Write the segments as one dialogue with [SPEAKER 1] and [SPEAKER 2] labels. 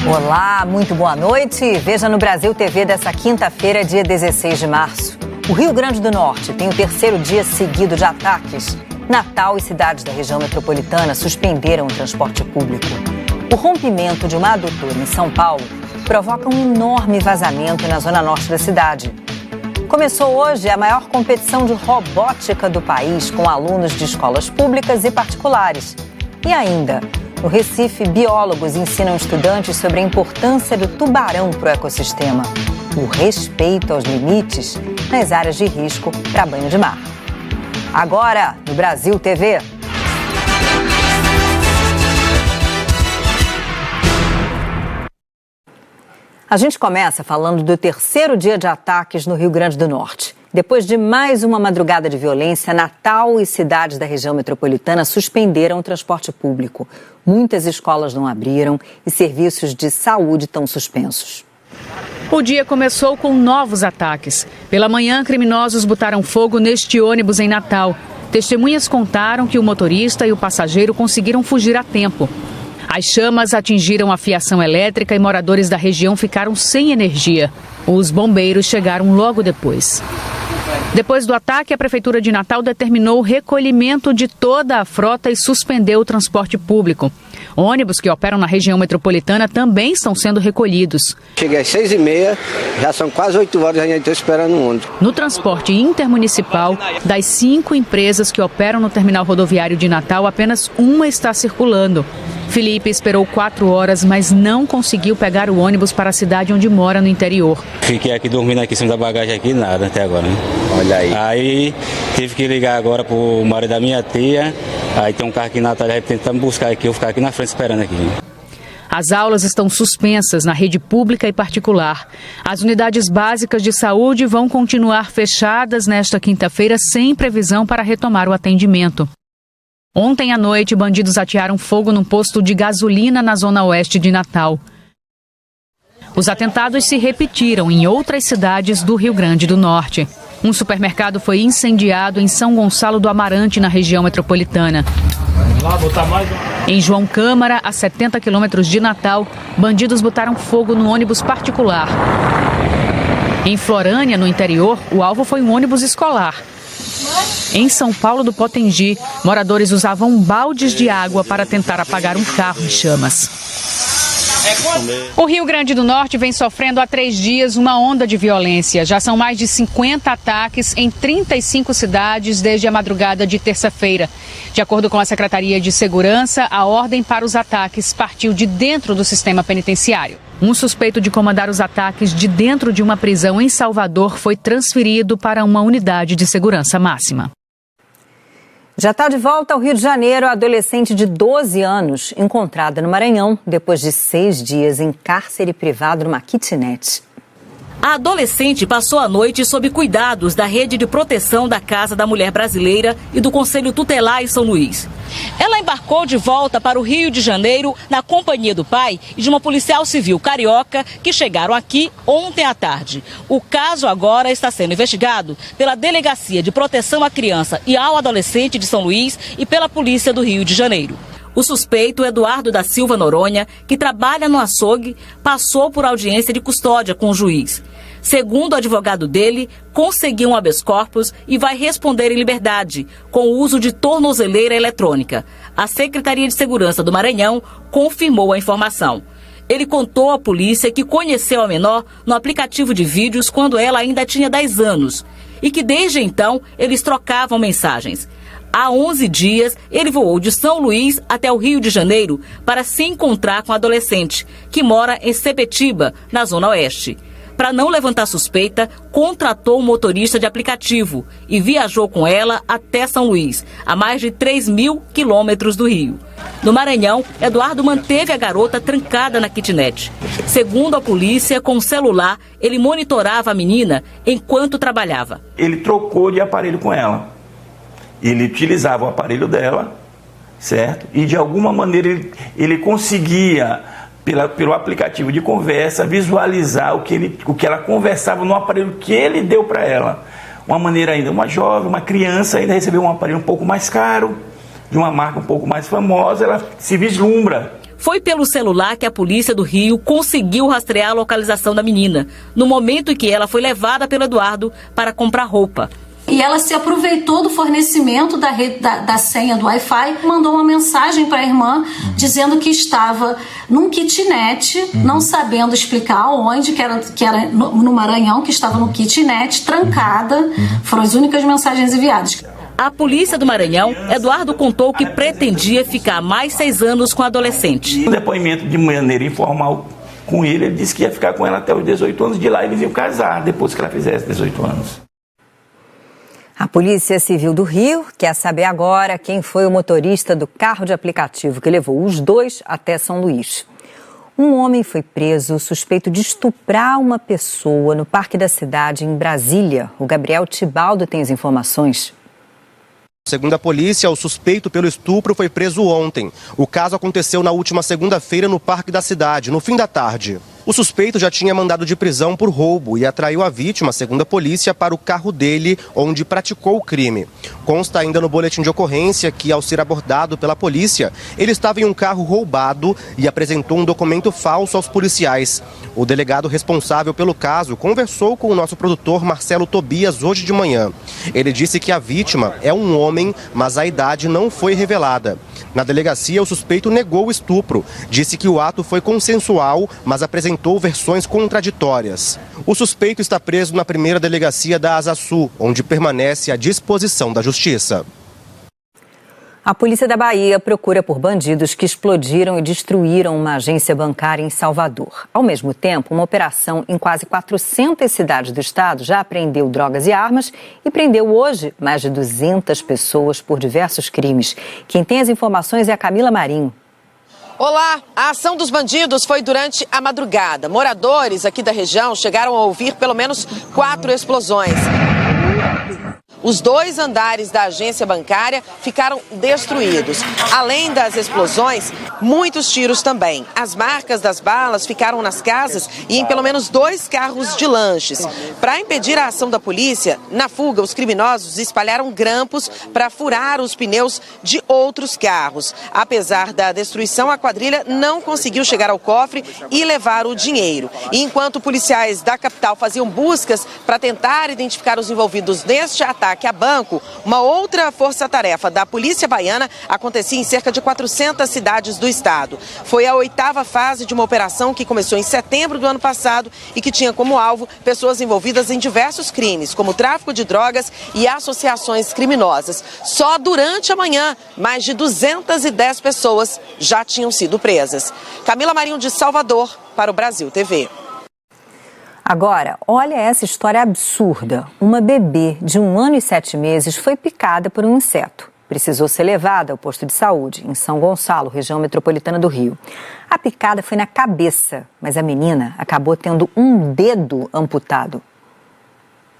[SPEAKER 1] Olá, muito boa noite. Veja no Brasil TV dessa quinta-feira, dia 16 de março. O Rio Grande do Norte tem o terceiro dia seguido de ataques. Natal e cidades da região metropolitana suspenderam o transporte público. O rompimento de uma adutora em São Paulo provoca um enorme vazamento na zona norte da cidade. Começou hoje a maior competição de robótica do país com alunos de escolas públicas e particulares. E ainda, no Recife, biólogos ensinam estudantes sobre a importância do tubarão para o ecossistema. O respeito aos limites nas áreas de risco para banho de mar. Agora, no Brasil TV. A gente começa falando do terceiro dia de ataques no Rio Grande do Norte. Depois de mais uma madrugada de violência, Natal e cidades da região metropolitana suspenderam o transporte público. Muitas escolas não abriram e serviços de saúde estão suspensos.
[SPEAKER 2] O dia começou com novos ataques. Pela manhã, criminosos botaram fogo neste ônibus em Natal. Testemunhas contaram que o motorista e o passageiro conseguiram fugir a tempo. As chamas atingiram a fiação elétrica e moradores da região ficaram sem energia. Os bombeiros chegaram logo depois. Depois do ataque, a Prefeitura de Natal determinou o recolhimento de toda a frota e suspendeu o transporte público. Ônibus que operam na região metropolitana também estão sendo recolhidos.
[SPEAKER 3] Cheguei às 6h30, já são quase 8 horas e ainda estou esperando um ônibus.
[SPEAKER 2] No transporte intermunicipal, das 5 empresas que operam no terminal rodoviário de Natal, apenas uma está circulando. Felipe esperou 4 horas, mas não conseguiu pegar o ônibus para a cidade onde mora, no interior.
[SPEAKER 4] Fiquei aqui dormindo aqui em cima da bagagem aqui, nada até agora, né?
[SPEAKER 3] Olha aí.
[SPEAKER 4] Aí tive que ligar agora pro marido da minha tia, aí tem um carro aqui em Natal, aí tentando me buscar aqui, eu ficar aqui na frente esperando aqui.
[SPEAKER 2] As aulas estão suspensas na rede pública e particular. As unidades básicas de saúde vão continuar fechadas nesta quinta-feira, sem previsão para retomar o atendimento. Ontem à noite, bandidos atearam fogo num posto de gasolina na zona oeste de Natal. Os atentados se repetiram em outras cidades do Rio Grande do Norte. Um supermercado foi incendiado em São Gonçalo do Amarante, na região metropolitana. Em João Câmara, a 70 quilômetros de Natal, bandidos botaram fogo no ônibus particular. Em Florânia, no interior, o alvo foi um ônibus escolar. Em São Paulo do Potengi, moradores usavam baldes de água para tentar apagar um carro em chamas. O Rio Grande do Norte vem sofrendo há 3 dias uma onda de violência. Já são mais de 50 ataques em 35 cidades desde a madrugada de terça-feira. De acordo com a Secretaria de Segurança, a ordem para os ataques partiu de dentro do sistema penitenciário. Um suspeito de comandar os ataques de dentro de uma prisão em Salvador foi transferido para uma unidade de segurança máxima.
[SPEAKER 1] Já está de volta ao Rio de Janeiro a adolescente de 12 anos, encontrada no Maranhão depois de 6 dias em cárcere privado numa kitnet.
[SPEAKER 5] A adolescente passou a noite sob cuidados da Rede de Proteção da Casa da Mulher Brasileira e do Conselho Tutelar em São Luís. Ela embarcou de volta para o Rio de Janeiro na companhia do pai e de uma policial civil carioca que chegaram aqui ontem à tarde. O caso agora está sendo investigado pela Delegacia de Proteção à Criança e ao Adolescente de São Luís e pela Polícia do Rio de Janeiro. O suspeito, Eduardo da Silva Noronha, que trabalha no açougue, passou por audiência de custódia com o juiz. Segundo o advogado dele, conseguiu um habeas corpus e vai responder em liberdade, com o uso de tornozeleira eletrônica. A Secretaria de Segurança do Maranhão confirmou a informação. Ele contou à polícia que conheceu a menor no aplicativo de vídeos quando ela ainda tinha 10 anos e que desde então eles trocavam mensagens. Há 11 dias, ele voou de São Luís até o Rio de Janeiro para se encontrar com a adolescente, que mora em Sepetiba, na Zona Oeste. Para não levantar suspeita, contratou um motorista de aplicativo e viajou com ela até São Luís, a mais de 3.000 quilômetros do Rio. No Maranhão, Eduardo manteve a garota trancada na kitnet. Segundo a polícia, com o celular, ele monitorava a menina enquanto trabalhava.
[SPEAKER 6] Ele trocou de aparelho com ela. Ele utilizava o aparelho dela, certo? E de alguma maneira ele conseguia, pelo aplicativo de conversa, visualizar o que ela conversava no aparelho que ele deu para ela. Uma maneira ainda, uma jovem, uma criança ainda recebeu um aparelho um pouco mais caro, de uma marca um pouco mais famosa, ela se vislumbra.
[SPEAKER 5] Foi pelo celular que a polícia do Rio conseguiu rastrear a localização da menina, no momento em que ela foi levada pelo Eduardo para comprar roupa.
[SPEAKER 7] E ela se aproveitou do fornecimento da senha do Wi-Fi, mandou uma mensagem para a irmã dizendo que estava num kitnet, não sabendo explicar onde, que era no Maranhão, que estava no kitnet, trancada. Foram as únicas mensagens enviadas.
[SPEAKER 5] A polícia do Maranhão, Eduardo contou que pretendia ficar mais 6 anos com a adolescente.
[SPEAKER 6] No depoimento de maneira informal com ele disse que ia ficar com ela até os 18 anos. De lá eles iam casar, depois que ela fizesse 18 anos.
[SPEAKER 1] A Polícia Civil do Rio quer saber agora quem foi o motorista do carro de aplicativo que levou os dois até São Luís. Um homem foi preso suspeito de estuprar uma pessoa no Parque da Cidade, em Brasília. O Gabriel Tibaldo tem as informações.
[SPEAKER 8] Segundo a polícia, o suspeito pelo estupro foi preso ontem. O caso aconteceu na última segunda-feira no Parque da Cidade, no fim da tarde. O suspeito já tinha mandado de prisão por roubo e atraiu a vítima, segundo a polícia, para o carro dele, onde praticou o crime. Consta ainda no boletim de ocorrência que, ao ser abordado pela polícia, ele estava em um carro roubado e apresentou um documento falso aos policiais. O delegado responsável pelo caso conversou com o nosso produtor Marcelo Tobias hoje de manhã. Ele disse que a vítima é um homem, mas a idade não foi revelada. Na delegacia, o suspeito negou o estupro. Disse que o ato foi consensual, mas apresentou versões contraditórias. O suspeito está preso na primeira delegacia da Asa Sul, onde permanece à disposição da Justiça.
[SPEAKER 1] A polícia da Bahia procura por bandidos que explodiram e destruíram uma agência bancária em Salvador. Ao mesmo tempo, uma operação em quase 400 cidades do estado já apreendeu drogas e armas e prendeu hoje mais de 200 pessoas por diversos crimes. Quem tem as informações é a Camila Marinho.
[SPEAKER 9] Olá, a ação dos bandidos foi durante a madrugada. Moradores aqui da região chegaram a ouvir pelo menos 4 explosões. Os 2 andares da agência bancária ficaram destruídos. Além das explosões, muitos tiros também. As marcas das balas ficaram nas casas e em pelo menos 2 carros de lanches. Para impedir a ação da polícia, na fuga, os criminosos espalharam grampos para furar os pneus de outros carros. Apesar da destruição, a quadrilha não conseguiu chegar ao cofre e levar o dinheiro. E enquanto policiais da capital faziam buscas para tentar identificar os envolvidos neste ataque a banco, uma outra força-tarefa da Polícia Baiana acontecia em cerca de 400 cidades do estado. Foi a 8ª fase de uma operação que começou em setembro do ano passado e que tinha como alvo pessoas envolvidas em diversos crimes, como tráfico de drogas e associações criminosas. Só durante a manhã, mais de 210 pessoas já tinham sido presas. Camila Marinho, de Salvador, para o Brasil TV.
[SPEAKER 1] Agora, olha essa história absurda. Uma bebê de 1 ano e 7 meses foi picada por um inseto. Precisou ser levada ao posto de saúde, em São Gonçalo, região metropolitana do Rio. A picada foi na cabeça, mas a menina acabou tendo um dedo amputado.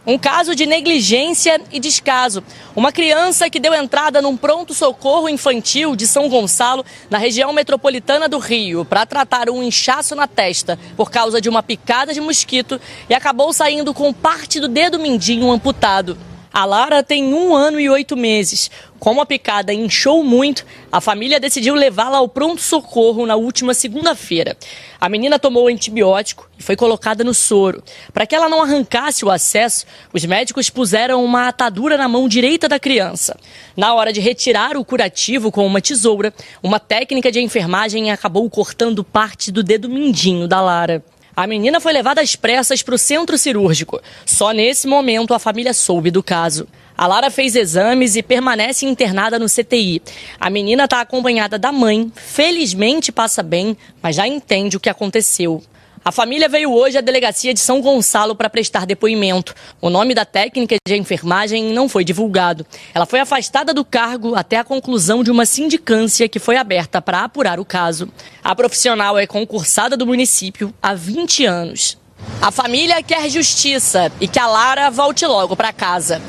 [SPEAKER 10] Um caso de negligência e descaso. Uma criança que deu entrada num pronto-socorro infantil de São Gonçalo, na região metropolitana do Rio, para tratar um inchaço na testa por causa de uma picada de mosquito e acabou saindo com parte do dedo mindinho amputado. A Lara tem 1 ano e 8 meses. Como a picada inchou muito, a família decidiu levá-la ao pronto-socorro na última segunda-feira. A menina tomou antibiótico e foi colocada no soro. Para que ela não arrancasse o acesso, os médicos puseram uma atadura na mão direita da criança. Na hora de retirar o curativo com uma tesoura, uma técnica de enfermagem acabou cortando parte do dedo mindinho da Lara. A menina foi levada às pressas para o centro cirúrgico. Só nesse momento a família soube do caso. A Lara fez exames e permanece internada no CTI. A menina está acompanhada da mãe, felizmente passa bem, mas já entende o que aconteceu. A família veio hoje à delegacia de São Gonçalo para prestar depoimento. O nome da técnica de enfermagem não foi divulgado. Ela foi afastada do cargo até a conclusão de uma sindicância que foi aberta para apurar o caso. A profissional é concursada do município há 20 anos. A família quer justiça e que a Lara volte logo para casa.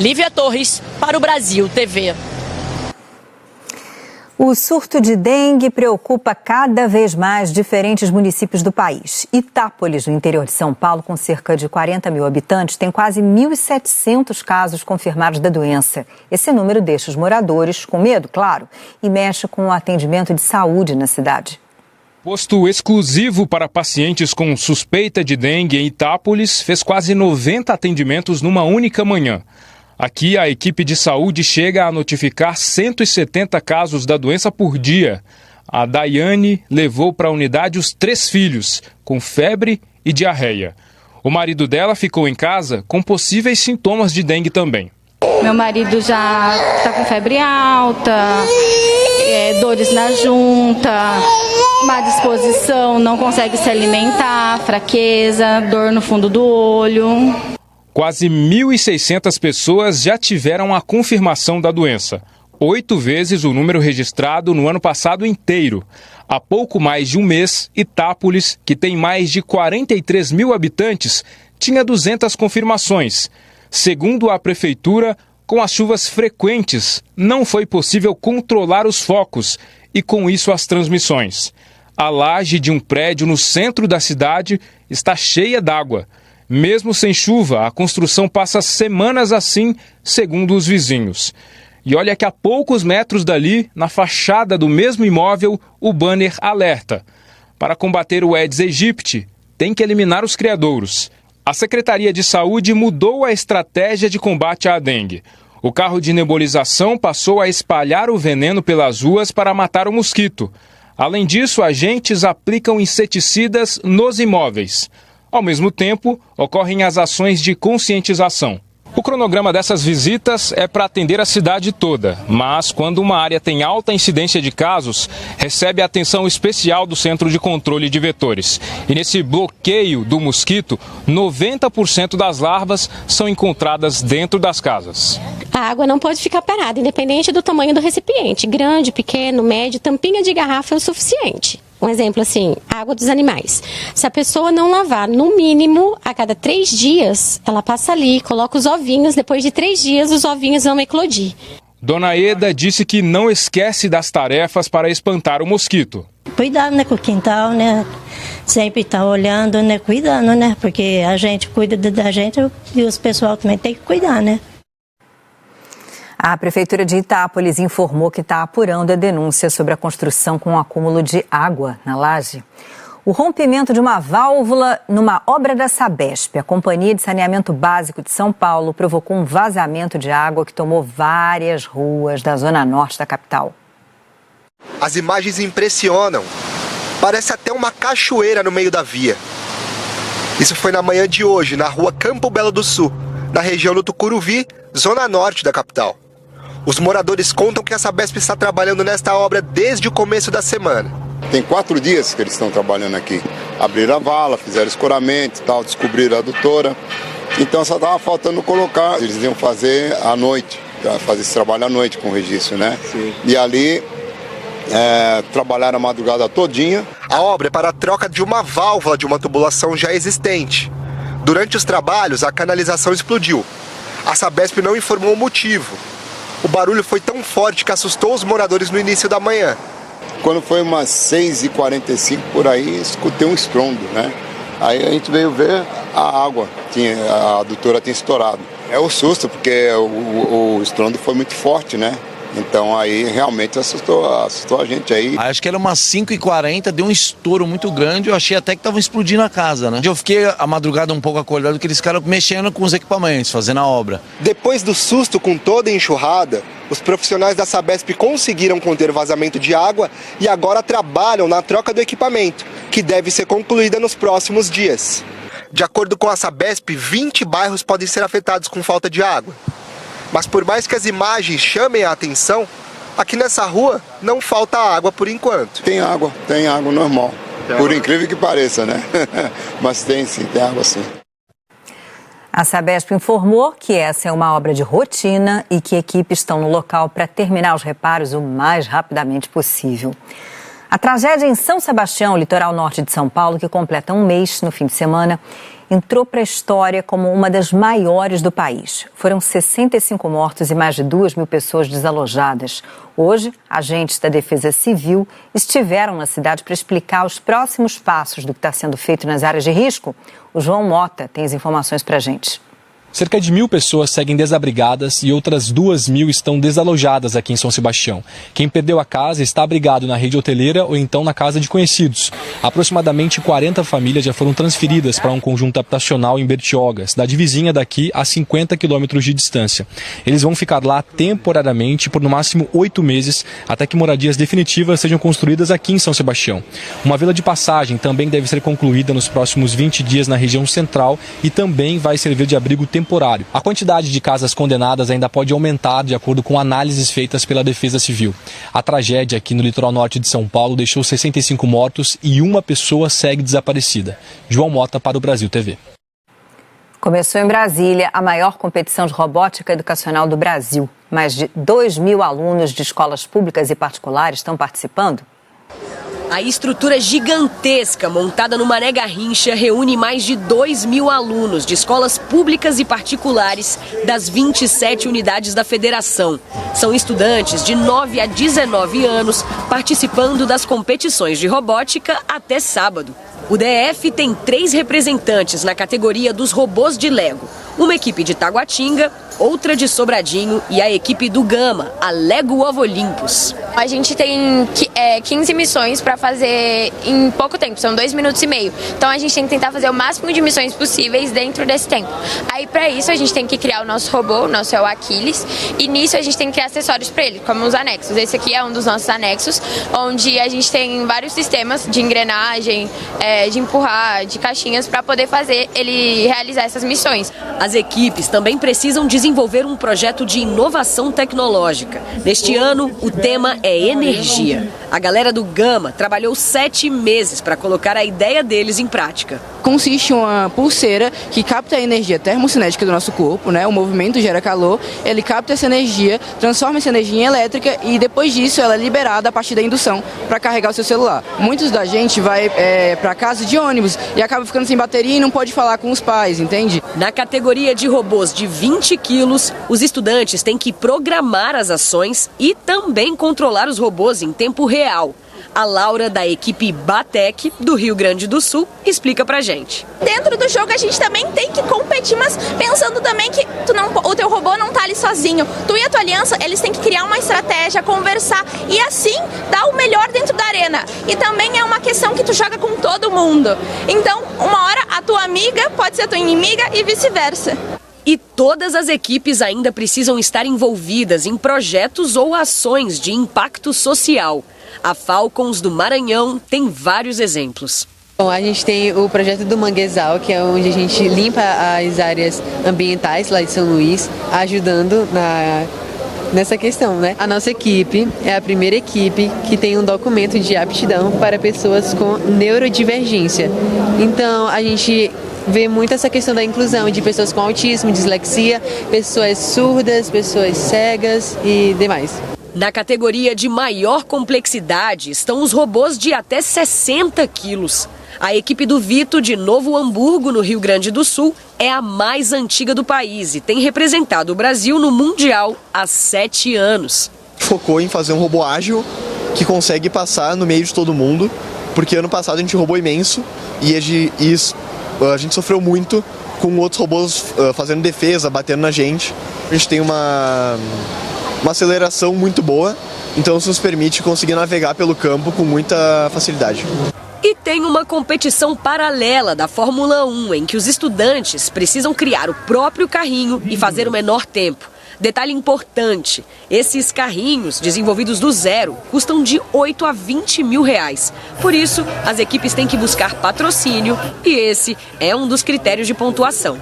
[SPEAKER 10] Lívia Torres, para o Brasil TV.
[SPEAKER 1] O surto de dengue preocupa cada vez mais diferentes municípios do país. Itápolis, no interior de São Paulo, com cerca de 40 mil habitantes, tem quase 1.700 casos confirmados da doença. Esse número deixa os moradores com medo, claro, e mexe com o atendimento de saúde na cidade.
[SPEAKER 11] Posto exclusivo para pacientes com suspeita de dengue em Itápolis fez quase 90 atendimentos numa única manhã. Aqui, a equipe de saúde chega a notificar 170 casos da doença por dia. A Daiane levou para a unidade os 3 filhos, com febre e diarreia. O marido dela ficou em casa com possíveis sintomas de dengue também.
[SPEAKER 12] Meu marido já está com febre alta, dores na junta, má disposição, não consegue se alimentar, fraqueza, dor no fundo do olho.
[SPEAKER 11] Quase 1.600 pessoas já tiveram a confirmação da doença. 8 vezes o número registrado no ano passado inteiro. Há pouco mais de um mês, Itápolis, que tem mais de 43 mil habitantes, tinha 200 confirmações. Segundo a prefeitura, com as chuvas frequentes, não foi possível controlar os focos e, com isso, as transmissões. A laje de um prédio no centro da cidade está cheia d'água. Mesmo sem chuva, a construção passa semanas assim, segundo os vizinhos. E olha que a poucos metros dali, na fachada do mesmo imóvel, o banner alerta. Para combater o Aedes aegypti, tem que eliminar os criadouros. A Secretaria de Saúde mudou a estratégia de combate à dengue. O carro de nebulização passou a espalhar o veneno pelas ruas para matar o mosquito. Além disso, agentes aplicam inseticidas nos imóveis. Ao mesmo tempo, ocorrem as ações de conscientização. O cronograma dessas visitas é para atender a cidade toda, mas quando uma área tem alta incidência de casos, recebe atenção especial do Centro de Controle de Vetores. E nesse bloqueio do mosquito, 90% das larvas são encontradas dentro das casas.
[SPEAKER 13] A água não pode ficar parada, independente do tamanho do recipiente. Grande, pequeno, médio, tampinha de garrafa é o suficiente. Um exemplo assim, água dos animais. Se a pessoa não lavar, no mínimo, a cada 3 dias, ela passa ali, coloca os ovinhos, depois de 3 dias os ovinhos vão eclodir.
[SPEAKER 11] Dona Eda disse que não esquece das tarefas para espantar o mosquito.
[SPEAKER 14] Cuidado, né, com o quintal, né? Sempre tá olhando, né, cuidando, né? Porque a gente cuida da gente e os pessoal também tem que cuidar, né?
[SPEAKER 1] A Prefeitura de Itápolis informou que está apurando a denúncia sobre a construção com um acúmulo de água na laje. O rompimento de uma válvula numa obra da Sabesp, a Companhia de Saneamento Básico de São Paulo, provocou um vazamento de água que tomou várias ruas da zona norte da capital.
[SPEAKER 8] As imagens impressionam. Parece até uma cachoeira no meio da via. Isso foi na manhã de hoje, na rua Campo Belo do Sul, na região do Tucuruvi, zona norte da capital. Os moradores contam que a Sabesp está trabalhando nesta obra desde o começo da semana.
[SPEAKER 15] Tem 4 dias que eles estão trabalhando aqui. Abriram a vala, fizeram escoramento e tal, descobriram a adutora. Então só estava faltando colocar. Eles iam fazer à noite, fazer esse trabalho à noite com o registro, né? Sim. E ali trabalharam a madrugada todinha.
[SPEAKER 8] A obra é para a troca de uma válvula de uma tubulação já existente. Durante os trabalhos, a canalização explodiu. A Sabesp não informou o motivo. O barulho foi tão forte que assustou os moradores no início da manhã.
[SPEAKER 15] Quando foi umas 6h45 por aí, escutei um estrondo, né? Aí a gente veio ver a água, a adutora tinha estourado. É o susto, porque o estrondo foi muito forte, né? Então aí realmente assustou a gente aí.
[SPEAKER 16] Acho que era umas 5h40, deu um estouro muito grande, eu achei até que estavam explodindo a casa, né? Eu fiquei a madrugada um pouco acordado, porque eles ficaram mexendo com os equipamentos, fazendo a obra.
[SPEAKER 8] Depois do susto com toda a enxurrada, os profissionais da Sabesp conseguiram conter o vazamento de água e agora trabalham na troca do equipamento, que deve ser concluída nos próximos dias. De acordo com a Sabesp, 20 bairros podem ser afetados com falta de água. Mas por mais que as imagens chamem a atenção, aqui nessa rua não falta água por enquanto.
[SPEAKER 15] Tem água normal. Por incrível que pareça, né? Mas tem sim, tem água sim.
[SPEAKER 1] A Sabesp informou que essa é uma obra de rotina e que equipes estão no local para terminar os reparos o mais rapidamente possível. A tragédia em São Sebastião, litoral norte de São Paulo, que completa um mês no fim de semana, entrou para a história como uma das maiores do país. Foram 65 mortos e mais de 2.000 pessoas desalojadas. Hoje, agentes da Defesa Civil estiveram na cidade para explicar os próximos passos do que está sendo feito nas áreas de risco. O João Mota tem as informações para a gente.
[SPEAKER 11] Cerca de 1.000 pessoas seguem desabrigadas e outras 2.000 estão desalojadas aqui em São Sebastião. Quem perdeu a casa está abrigado na rede hoteleira ou então na casa de conhecidos. Aproximadamente 40 famílias já foram transferidas para um conjunto habitacional em Bertioga, cidade vizinha daqui a 50 quilômetros de distância. Eles vão ficar lá temporariamente por no máximo 8 meses, até que moradias definitivas sejam construídas aqui em São Sebastião. Uma vila de passagem também deve ser concluída nos próximos 20 dias na região central e também vai servir de abrigo temporário. A quantidade de casas condenadas ainda pode aumentar de acordo com análises feitas pela Defesa Civil. A tragédia aqui no litoral norte de São Paulo deixou 65 mortos e uma pessoa segue desaparecida. João Mota para o Brasil TV.
[SPEAKER 1] Começou em Brasília a maior competição de robótica educacional do Brasil. Mais de 2.000 alunos de escolas públicas e particulares estão participando.
[SPEAKER 17] A estrutura gigantesca montada no Mané Garrincha reúne mais de 2.000 alunos de escolas públicas e particulares das 27 unidades da federação. São estudantes de 9 a 19 anos participando das competições de robótica até sábado. O DF tem 3 representantes na categoria dos robôs de Lego. Uma equipe de Taguatinga, outra de Sobradinho e a equipe do Gama, a Lego Ovo Olympus.
[SPEAKER 18] A gente tem 15 missões para fazer em pouco tempo, são 2 minutos e meio. Então a gente tem que tentar fazer o máximo de missões possíveis dentro desse tempo. Aí para isso a gente tem que criar o nosso robô, o nosso é o Aquiles, e nisso a gente tem que criar acessórios para ele, como os anexos. Esse aqui é um dos nossos anexos, onde a gente tem vários sistemas de engrenagem, de empurrar, de caixinhas para poder fazer ele realizar essas missões.
[SPEAKER 17] As equipes também precisam desenvolver um projeto de inovação tecnológica. Neste ano, o tema é energia. A galera do Gama trabalhou 7 meses para colocar a ideia deles em prática.
[SPEAKER 19] Consiste em uma pulseira que capta a energia termocinética do nosso corpo, né? O movimento gera calor, ele capta essa energia, transforma essa energia em elétrica e depois disso ela é liberada a partir da indução para carregar o seu celular. Muitos da gente vai para casa de ônibus e acaba ficando sem bateria e não pode falar com os pais, entende?
[SPEAKER 17] Na categoria de robôs de 20 quilos, os estudantes têm que programar as ações e também controlar os robôs em tempo real. A Laura, da equipe Batec, do Rio Grande do Sul, explica pra gente.
[SPEAKER 20] Dentro do jogo a gente também tem que competir, mas pensando também que o teu robô não tá ali sozinho. Tu e a tua aliança, eles têm que criar uma estratégia, conversar e assim dar o melhor dentro da arena. E também é uma questão que tu joga com todo mundo. Então, uma hora a tua amiga pode ser a tua inimiga e vice-versa.
[SPEAKER 17] E todas as equipes ainda precisam estar envolvidas em projetos ou ações de impacto social. A Falcons do Maranhão tem vários exemplos.
[SPEAKER 21] Bom, a gente tem o projeto do Manguezal, que é onde a gente limpa as áreas ambientais lá de São Luís, ajudando nessa questão, né? A nossa equipe é a primeira equipe que tem um documento de aptidão para pessoas com neurodivergência. Então, a gente vê muito essa questão da inclusão de pessoas com autismo, dislexia, pessoas surdas, pessoas cegas e demais.
[SPEAKER 17] Na categoria de maior complexidade estão os robôs de até 60 quilos. A equipe do Vito, de Novo Hamburgo, no Rio Grande do Sul, é a mais antiga do país e tem representado o Brasil no Mundial há 7 anos.
[SPEAKER 22] Focou em fazer um robô ágil que consegue passar no meio de todo mundo, porque ano passado a gente roubou imenso e a gente sofreu muito com outros robôs fazendo defesa, batendo na gente. A gente tem uma aceleração muito boa, então isso nos permite conseguir navegar pelo campo com muita facilidade.
[SPEAKER 17] E tem uma competição paralela da Fórmula 1, em que os estudantes precisam criar o próprio carrinho e fazer o menor tempo. Detalhe importante, esses carrinhos, desenvolvidos do zero, custam de 8 a 20 mil reais. Por isso, as equipes têm que buscar patrocínio e esse é um dos critérios de pontuação.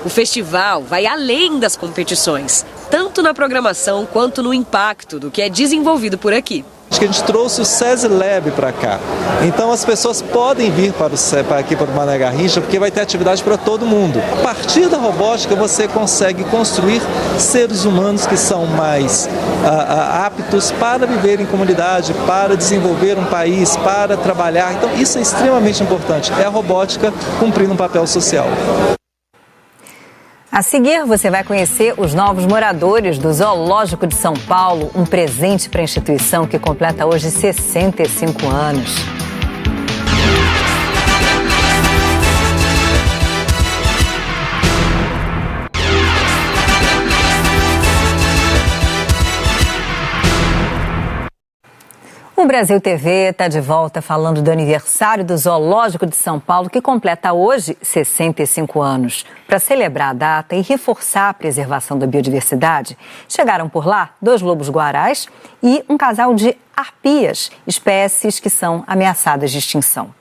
[SPEAKER 17] O festival vai além das competições, tanto na programação quanto no impacto do que é desenvolvido por aqui.
[SPEAKER 23] Acho que a gente trouxe o SESI Lab para cá. Então as pessoas podem vir para aqui para o Mané Garrincha, porque vai ter atividade para todo mundo. A partir da robótica você consegue construir seres humanos que são mais aptos para viver em comunidade, para desenvolver um país, para trabalhar. Então isso é extremamente importante. É a robótica cumprindo um papel social.
[SPEAKER 1] A seguir, você vai conhecer os novos moradores do Zoológico de São Paulo, um presente para a instituição que completa hoje 65 anos. O Brasil TV está de volta falando do aniversário do Zoológico de São Paulo, que completa hoje 65 anos. Para celebrar a data e reforçar a preservação da biodiversidade, chegaram por lá 2 lobos-guarais e um casal de arpias, espécies que são ameaçadas de extinção.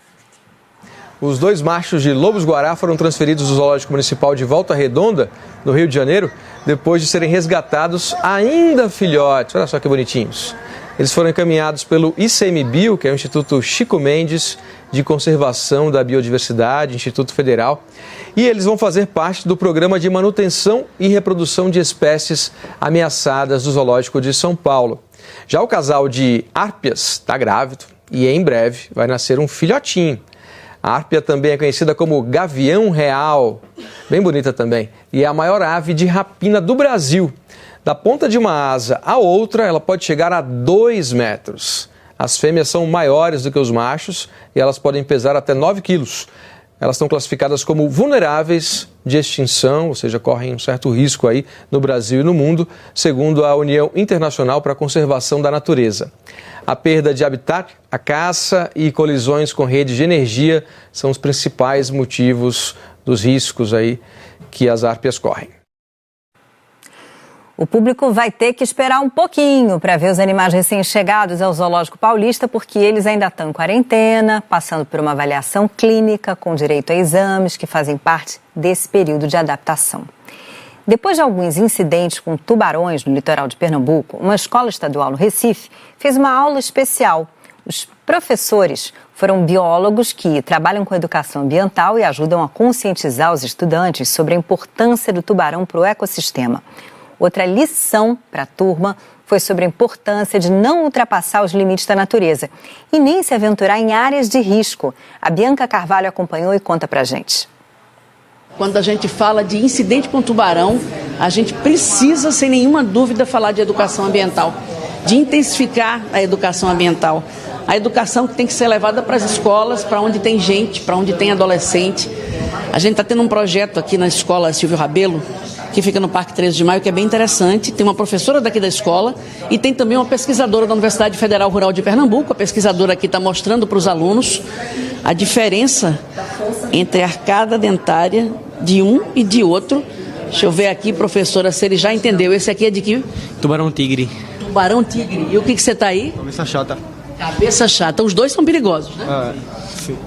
[SPEAKER 2] Os 2 machos de lobos-guará foram transferidos do Zoológico Municipal de Volta Redonda, no Rio de Janeiro, depois de serem resgatados ainda filhotes. Olha só que bonitinhos. Eles foram encaminhados pelo ICMBio, que é o Instituto Chico Mendes de Conservação da Biodiversidade, Instituto Federal, e eles vão fazer parte do programa de manutenção e reprodução de espécies ameaçadas do Zoológico de São Paulo. Já o casal de árpias está grávido e em breve vai nascer um filhotinho. A árpia também é conhecida como gavião real, bem bonita também, e é a maior ave de rapina do Brasil. Da ponta de uma asa à outra, ela pode chegar a 2 metros. As fêmeas são maiores do que os machos e elas podem pesar até 9 quilos. Elas estão classificadas como vulneráveis de extinção, ou seja, correm um certo risco aí no Brasil e no mundo, segundo a União Internacional para a Conservação da Natureza. A perda de habitat, a caça e colisões com redes de energia são os principais motivos dos riscos aí que as árpias correm.
[SPEAKER 1] O público vai ter que esperar um pouquinho para ver os animais recém-chegados ao Zoológico Paulista, porque eles ainda estão em quarentena, passando por uma avaliação clínica, com direito a exames que fazem parte desse período de adaptação. Depois de alguns incidentes com tubarões no litoral de Pernambuco, uma escola estadual no Recife fez uma aula especial. Os professores foram biólogos que trabalham com educação ambiental e ajudam a conscientizar os estudantes sobre a importância do tubarão para o ecossistema. Outra lição para a turma foi sobre a importância de não ultrapassar os limites da natureza e nem se aventurar em áreas de risco. A Bianca Carvalho acompanhou e conta pra gente.
[SPEAKER 3] Quando a gente fala de incidente com tubarão, a gente precisa, sem nenhuma dúvida, falar de educação ambiental, de intensificar a educação ambiental. A educação que tem que ser levada para as escolas, para onde tem gente, para onde tem adolescente. A gente está tendo um projeto aqui na escola Silvio Rabelo, que fica no Parque 13 de Maio, que é bem interessante. Tem uma professora daqui da escola e tem também uma pesquisadora da Universidade Federal Rural de Pernambuco. A pesquisadora aqui está mostrando para os alunos a diferença entre a arcada dentária de um e de outro. Deixa eu ver aqui, professora, se ele já entendeu. Esse aqui é de que?
[SPEAKER 4] Tubarão-tigre.
[SPEAKER 3] Tubarão-tigre. E o que você está aí?
[SPEAKER 4] Cabeça chata.
[SPEAKER 3] Cabeça chata. Os dois são perigosos, né?
[SPEAKER 4] Sim.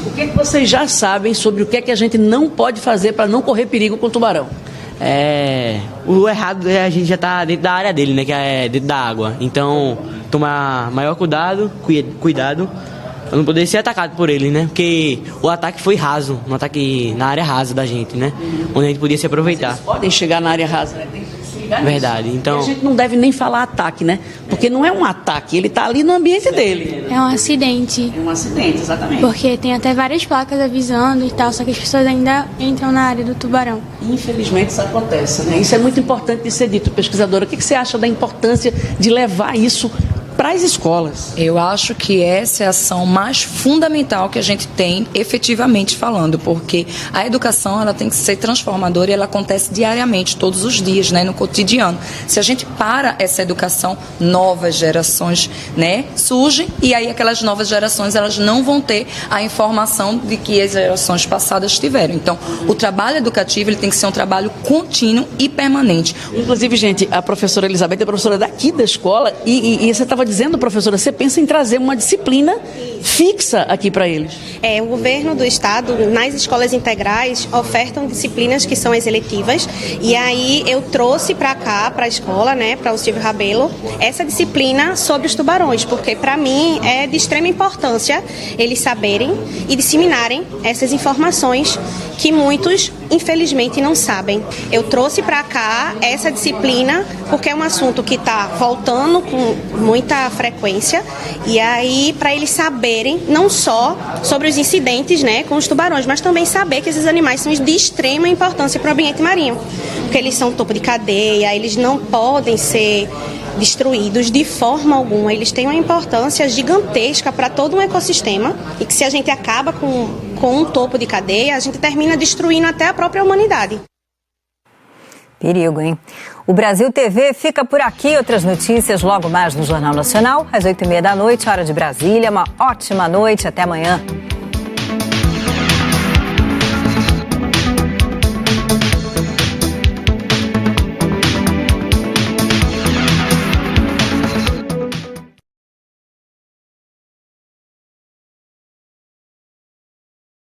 [SPEAKER 3] O que vocês já sabem sobre o que é que a gente não pode fazer para não correr perigo com o tubarão?
[SPEAKER 4] O errado é a gente já tá dentro da área dele, né, que é dentro da água. Então, tomar maior cuidado para não poder ser atacado por ele, né? Porque o ataque foi raso, um ataque na área rasa da gente, né? Onde a gente podia se aproveitar.
[SPEAKER 3] Vocês podem chegar na área rasa, né?
[SPEAKER 4] Verdade, então...
[SPEAKER 3] E a gente não deve nem falar ataque, né? Porque não é um ataque, ele tá ali no ambiente dele.
[SPEAKER 24] É um acidente.
[SPEAKER 3] É um acidente, exatamente.
[SPEAKER 24] Porque tem até várias placas avisando e tal, só que as pessoas ainda entram na área do tubarão.
[SPEAKER 3] Infelizmente isso acontece, né? Isso é muito importante de ser dito. Pesquisadora, o que você acha da importância de levar isso para as escolas?
[SPEAKER 25] Eu acho que essa é a ação mais fundamental que a gente tem, efetivamente falando, porque a educação ela tem que ser transformadora e ela acontece diariamente, todos os dias, né, no cotidiano. Se a gente para essa educação, novas gerações, né, surgem e aí aquelas novas gerações elas não vão ter a informação de que as gerações passadas tiveram. Então, o trabalho educativo ele tem que ser um trabalho contínuo e permanente.
[SPEAKER 3] Inclusive, gente, a professora Elizabeth é professora daqui da escola e você estava dizendo, professora, você pensa em trazer uma disciplina fixa aqui para eles?
[SPEAKER 26] O governo do estado, nas escolas integrais, ofertam disciplinas que são as eletivas, e aí eu trouxe para cá, para a escola, né, para o Silvio Rabelo, essa disciplina sobre os tubarões, porque para mim é de extrema importância eles saberem e disseminarem essas informações que muitos, infelizmente, não sabem. Eu trouxe para cá essa disciplina porque é um assunto que está voltando com muita frequência, e aí para eles saberem não só sobre os incidentes, né, com os tubarões, mas também saber que esses animais são de extrema importância para o ambiente marinho, porque eles são topo de cadeia, eles não podem ser destruídos de forma alguma, eles têm uma importância gigantesca para todo um ecossistema, e que se a gente acaba com um topo de cadeia, a gente termina destruindo até a própria humanidade.
[SPEAKER 1] Perigo, hein? O Brasil TV fica por aqui. Outras notícias logo mais no Jornal Nacional, às 8h30 da noite, hora de Brasília. Uma ótima noite. Até amanhã.